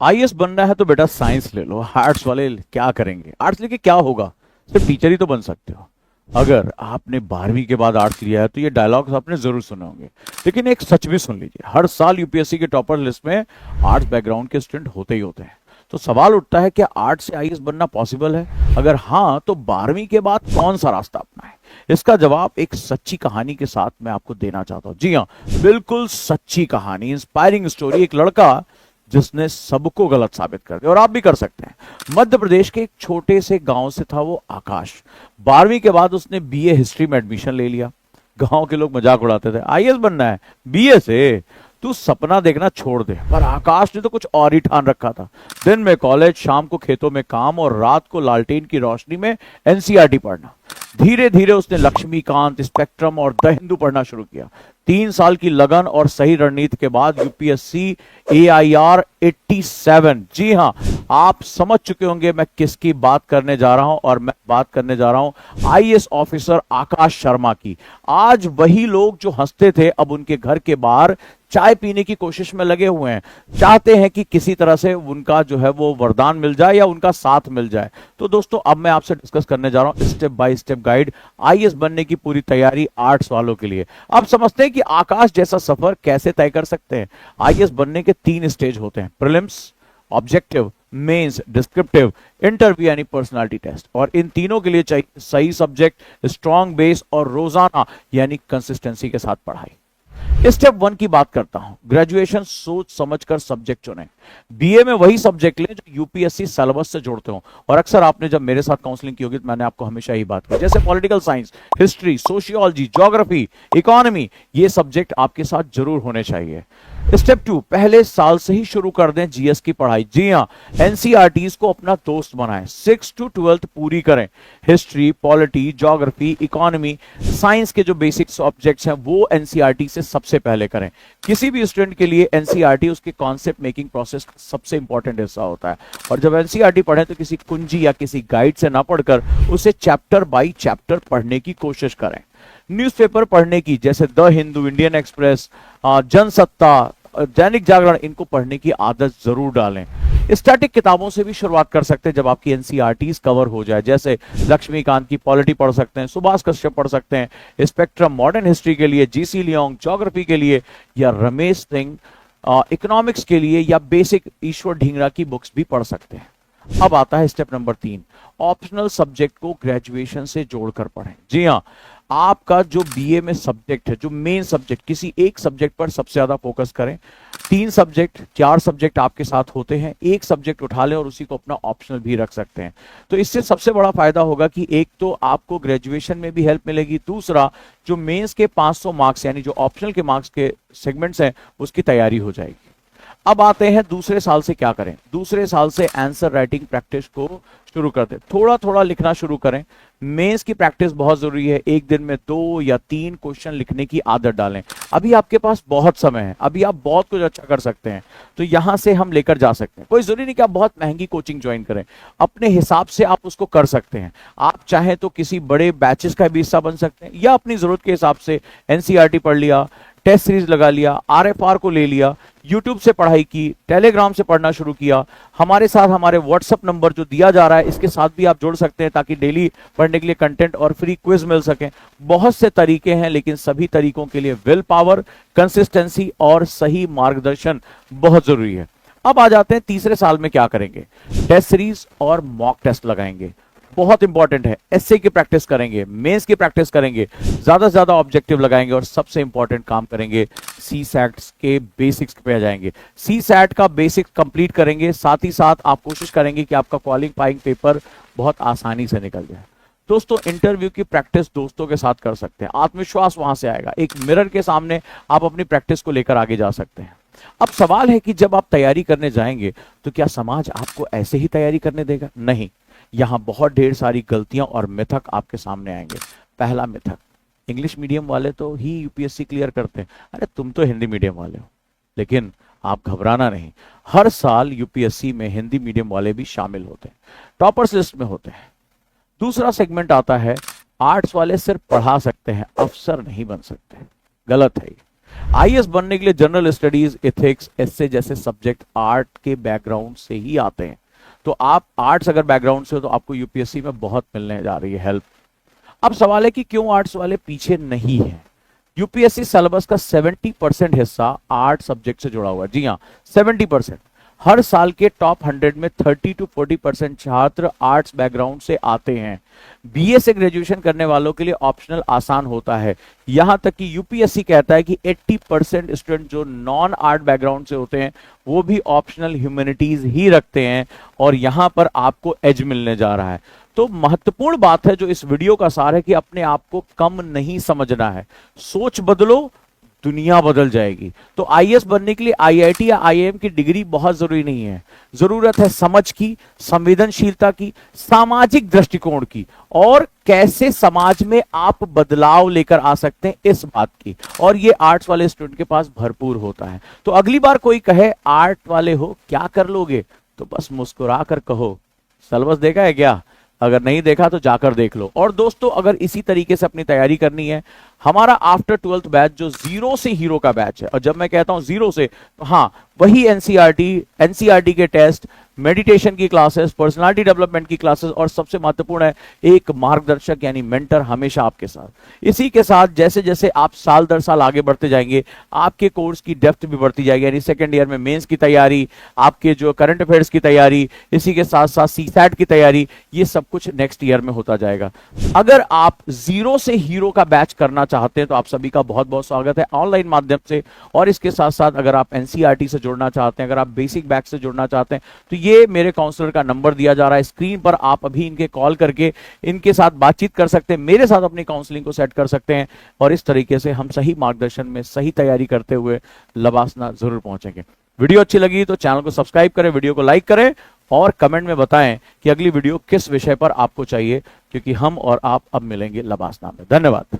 IAS बनना है तो बेटा साइंस ले लो, आर्ट्स वाले क्या करेंगे, आर्ट्स लेके क्या होगा, सिर्फ टीचर ही तो बन सकते हो। अगर आपने 12वीं के बाद आर्ट्स लिया है तो ये डायलॉग्स आपने जरूर सुने होंगे, लेकिन एक सच भी सुन लीजिए, हर साल यूपीएससी के टॉपर लिस्ट में आर्ट्स बैकग्राउंड के स्टूडेंट होते ही होते हैं। तो सवाल उठता है, क्या आर्ट्स से आईएएस बनना पॉसिबल है? अगर हाँ, तो 12वीं के बाद कौन सा रास्ता अपना है? इसका जवाब एक सच्ची कहानी के साथ मैं आपको देना चाहता हूं। जी हाँ, बिल्कुल सच्ची कहानी, इंस्पायरिंग स्टोरी। एक लड़का जिसने सबको गलत साबित कर दिया, और आप भी कर सकते हैं। मध्य प्रदेश के एक छोटे से गांव से था वो आकाश। 12वीं के बाद उसने बीए हिस्ट्री में एडमिशन ले लिया। गांव के लोग मजाक उड़ाते थे, आईएएस बनना है बीए से, तू सपना देखना छोड़ दे। पर आकाश ने तो कुछ और ही ठान रखा था। दिन में कॉलेज, शाम को खेतों में काम और रात को लालटेन की रोशनी में एनसीईआरटी पढ़ना। धीरे धीरे उसने लक्ष्मीकांत, स्पेक्ट्रम और द हिंदू पढ़ना शुरू किया। 3 साल की लगन और सही रणनीति के बाद यूपीएससी AIR 87, जी हाँ, आप समझ चुके होंगे मैं किसकी बात करने जा रहा हूं, और मैं बात करने जा रहा हूं आईएएस ऑफिसर आकाश शर्मा की। आज वही लोग जो हंसते थे अब उनके घर के बाहर चाय पीने की कोशिश में लगे हुए हैं, चाहते हैं कि किसी तरह से उनका जो है वो वरदान मिल जाए या उनका साथ मिल जाए। तो दोस्तों, अब मैं आपसे डिस्कस करने जा रहा हूं step by step guide IAS बनने की पूरी तैयारी आर्ट्स वालों के लिए। आप समझते हैं कि आकाश जैसा सफर कैसे तय कर सकते हैं। आईएएस बनने के 3 स्टेज होते हैं, prelims, objective, mains, descriptive, interview यानी पर्सनालिटी टेस्ट। और इन तीनों के लिए चाहिए सही सब्जेक्ट, स्ट्रॉन्ग बेस और रोजाना यानी कंसिस्टेंसी के साथ पढ़ाई। स्टेप 1 की बात करता हूं, ग्रेजुएशन सोच समझकर सब्जेक्ट चुनें। बीए में वही सब्जेक्ट लें जो यूपीएससी सिलेबस से जोड़ते हो। और अक्सर आपने जब मेरे साथ काउंसलिंग की होगी तो मैंने आपको हमेशा यही बात की, जैसे political science, history, sociology, geography, economy, ये सब्जेक्ट आपके साथ जरूर होने चाहिए। स्टेप 2, पहले साल से ही शुरू कर दें जीएस की पढ़ाई। जी हां, एनसीईआरटीज को अपना दोस्त बनाएं, 6 to 12 पूरी करें। History, polity, geography, economy, science के जो बेसिक सब्जेक्ट्स हैं वो एनसीईआरटी से सबसे पहले करें। किसी भी स्टूडेंट के लिए एनसीईआरटी उसके कॉन्सेप्ट मेकिंग प्रोसेस का सबसे इंपॉर्टेंट हिस्सा होता है। और जब एनसीईआरटी पढ़ें तो किसी कुंजी या किसी गाइड से ना पढ़कर उसे चैप्टर बाय चैप्टर पढ़ने की कोशिश करें। न्यूज़पेपर पढ़ने की, जैसे the Hindu, Indian express, Jansatta, Dainik Jagran, इनको पढ़ने की आदत जरूर डालें। स्टैटिक किताबों से भी शुरुआत कर सकते हैं जब आपकी एनसीईआरटीज कवर हो जाए, जैसे लक्ष्मीकांत की पॉलिटी पढ़ सकते हैं, सुभाष कश्यप पढ़ सकते हैं, स्पेक्ट्रम मॉडर्न हिस्ट्री के लिए, जीसी लियोंग ज्योग्राफी के लिए, या रमेश सिंह इकोनॉमिक्स के लिए, या बेसिक ईश्वर ढींगरा की बुक्स भी पढ़ सकते हैं। अब आता है स्टेप नंबर 3, ऑप्शनल सब्जेक्ट को ग्रेजुएशन से जोड़कर पढ़ें। जी हाँ, आपका जो बीए में सब्जेक्ट है, जो मेन सब्जेक्ट, किसी एक सब्जेक्ट पर सबसे ज्यादा फोकस करें। 3 सब्जेक्ट, 4 सब्जेक्ट आपके साथ होते हैं, एक सब्जेक्ट उठा लें और उसी को अपना ऑप्शनल भी रख सकते हैं। तो इससे सबसे बड़ा फायदा होगा कि एक तो आपको ग्रेजुएशन में भी हेल्प मिलेगी, दूसरा जो मेंस के 500 मार्क्स यानी जो ऑप्शनल के मार्क्स के सेगमेंट्स हैं उसकी तैयारी हो जाएगी। अब आते हैं दूसरे साल से क्या करें। दूसरे साल से आंसर राइटिंग प्रैक्टिस को शुरू कर दें, थोड़ा थोड़ा लिखना शुरू करें। मेंस की प्रैक्टिस बहुत जरूरी है, एक दिन में 2 या 3 क्वेश्चन लिखने की आदत डालें। अभी आपके पास बहुत समय है, अभी आप बहुत कुछ अच्छा कर सकते हैं, तो यहां से हम लेकर जा सकते हैं। कोई जरूरी नहीं कि आप बहुत महंगी कोचिंग ज्वाइन करें, अपने हिसाब से आप उसको कर सकते हैं। आप चाहें तो किसी बड़े बैचेस का भी हिस्सा बन सकते हैं, या अपनी जरूरत के हिसाब से एनसीईआरटी पढ़ लिया, टेस्ट सीरीज लगा लिया, आरएफआर को ले लिया, यूट्यूब से पढ़ाई की, टेलीग्राम से पढ़ना शुरू किया। हमारे साथ हमारे व्हाट्सएप नंबर जो दिया जा रहा है इसके साथ भी आप जुड़ सकते हैं, ताकि डेली पढ़ने के लिए कंटेंट और फ्री क्विज मिल सके। बहुत से तरीके हैं, लेकिन सभी तरीकों के लिए विल पावर, कंसिस्टेंसी और सही मार्गदर्शन बहुत जरूरी है। अब आ जाते हैं तीसरे साल में क्या करेंगे। टेस्ट सीरीज और मॉक टेस्ट लगाएंगे, बहुत इंपॉर्टेंट है। एसए की प्रैक्टिस करेंगे, मेंस की प्रैक्टिस करेंगे, ज्यादा से ज्यादा ऑब्जेक्टिव लगाएंगे, और सबसे इंपॉर्टेंट काम करेंगे, सी सैट के बेसिक्स पे आ जाएंगे। सी सैट का बेसिक कंप्लीट करेंगे, साथ ही साथ आप कोशिश करेंगे कि आपका क्वालिफाइंग पेपर बहुत आसानी से निकल जाए। दोस्तों, इंटरव्यू की प्रैक्टिस दोस्तों के साथ कर सकते हैं, आत्मविश्वास वहां से आएगा। एक मिरर के सामने आप अपनी प्रैक्टिस को लेकर आगे जा सकते हैं। अब सवाल है कि जब आप तैयारी करने जाएंगे तो क्या समाज आपको ऐसे ही तैयारी करने देगा? नहीं, यहां बहुत ढेर सारी गलतियां और मिथक आपके सामने आएंगे। पहला मिथक, इंग्लिश मीडियम वाले तो ही यूपीएससी क्लियर करते हैं। अरे तुम तो हिंदी मीडियम वाले हो। लेकिन आप घबराना नहीं, हर साल यूपीएससी में हिंदी मीडियम वाले भी शामिल होते हैं, टॉपर्स लिस्ट में होते हैं। दूसरा सेगमेंट आता है, आर्ट्स वाले सिर्फ पढ़ा सकते हैं, अफसर नहीं बन सकते। गलत है। आईएएस बनने के लिए जनरल स्टडीज, एथिक्स, एस्से जैसे सब्जेक्ट आर्ट के बैकग्राउंड से ही आते हैं। तो आप आर्ट्स अगर बैकग्राउंड से हो तो आपको यूपीएससी में बहुत मिलने जा रही है हेल्प। अब सवाल है कि क्यों आर्ट्स वाले पीछे नहीं है। यूपीएससी सिलेबस का 70% हिस्सा आर्ट सब्जेक्ट से जुड़ा हुआ है। जी हाँ, 70%। हर साल के टॉप 100 में 30 to 40% छात्र आर्ट्स बैकग्राउंड से आते हैं। बीए से ग्रेजुएशन करने वालों के लिए ऑप्शनल आसान होता है। यहां तक कि यूपीएससी कहता है कि 80% स्टूडेंट जो नॉन आर्ट बैकग्राउंड से होते हैं वो भी ऑप्शनल ह्यूमैनिटीज ही रखते हैं, और यहां पर आपको एज मिलने जा रहा है। तो महत्वपूर्ण बात है जो इस वीडियो का सार है कि अपने आप को कम नहीं समझना है। सोच बदलो, दुनिया बदल जाएगी। तो आईएएस बनने के लिए आईआईटी या आईआईएम की डिग्री बहुत जरूरी नहीं है। जरूरत है समझ की, संवेदनशीलता की, सामाजिक दृष्टिकोण की, और कैसे समाज में आप बदलाव लेकर आ सकते हैं इस बात की। और ये आर्ट्स वाले स्टूडेंट के पास भरपूर होता है। तो अगली बार कोई कहे आर्ट वाले हो क्या कर लोगे, तो बस मुस्कुरा कर कहो सिलेबस देखा है क्या। अगर नहीं देखा तो जाकर देख लो। और दोस्तों, अगर इसी तरीके से अपनी तैयारी करनी है, हमारा आफ्टर 12th बैच जो जीरो से हीरो का बैच है, और जब मैं कहता हूं जीरो से, तो हाँ, वही एनसीईआरटी के टेस्ट, मेडिटेशन की क्लासेस, पर्सनालिटी डेवलपमेंट की क्लासेस, और सबसे महत्वपूर्ण है एक मार्गदर्शक यानी मेंटर हमेशा आपके साथ। इसी के साथ जैसे जैसे आप साल दर साल आगे बढ़ते जाएंगे, आपके कोर्स की डेप्थ भी बढ़ती जाएगी। यानी सेकंड ईयर में मेंस की तैयारी, आपके जो करंट अफेयर्स की तैयारी, इसी के साथ साथ सीसैट की तैयारी, ये सब कुछ नेक्स्ट ईयर में होता जाएगा। अगर आप जीरो से हीरो का बैच करना चाहते हैं तो आप सभी का बहुत बहुत स्वागत है ऑनलाइन माध्यम से। और इसके साथ साथ अगर आप एनसीईआरटी से जुड़ना चाहते हैं, अगर आप बेसिक बैच से जुड़ना चाहते हैं, तो ये मेरे काउंसलर का नंबर दिया जा रहा है स्क्रीन पर। आप अभी इनके कॉल करके इनके साथ बातचीत कर सकते हैं, मेरे साथ अपनी काउंसलिंग को सेट कर सकते हैं, और इस तरीके से हम सही मार्गदर्शन में सही तैयारी करते हुए लबासना जरूर पहुंचेंगे। वीडियो अच्छी लगी तो चैनल को सब्सक्राइब करें, वीडियो को लाइक करें, और कमेंट में बताएं कि अगली वीडियो किस विषय पर आपको चाहिए, क्योंकि हम और आप अब मिलेंगे लबासना में। धन्यवाद।